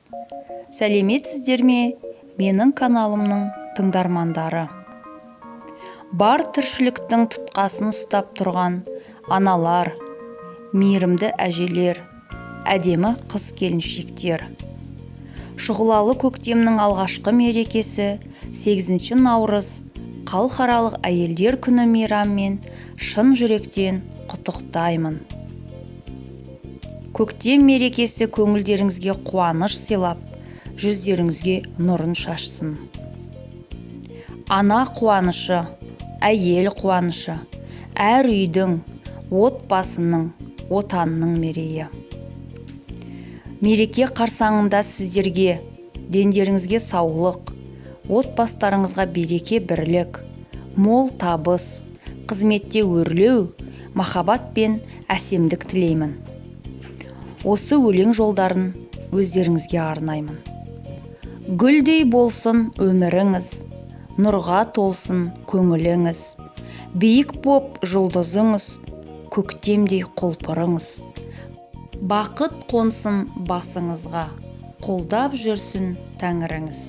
Сәлеметсіздер ме? Менің каналымның тыңдармандары. Бар тіршіліктің тұтқасын ұстап тұрған аналар, мейірімді әжелер, әдемі қыз келіншектер. Шұғылалы көктемнің алғашқы мерекесі 8 наурыз халықаралық әйелдер күні мейраммен шын жүректен құттықтаймын. Көктем мерекесі көңілдеріңізге қуаныш сыйлап, жүздеріңізге нұрын шашсын. Ана қуанышы, әйел қуанышы, әр үйдің, отбасының, отанның мерейі. Мереке қарсаңында сіздерге, дендеріңізге саулық, отбасыларыңызға береке бірлік, мол табыс, қызметте өрлеу, махаббат пен әсемдік тілеймін. Осы өлең жолдарын өздеріңізге арнаймын. Гүлдей болсын өміріңіз, нұрға толсын көңіліңіз, биік боп жұлдызыңыз, көктемдей құлпырыңыз. Бақыт қонсын басыңызға, қолдап жүрсін Тәңіріңіз.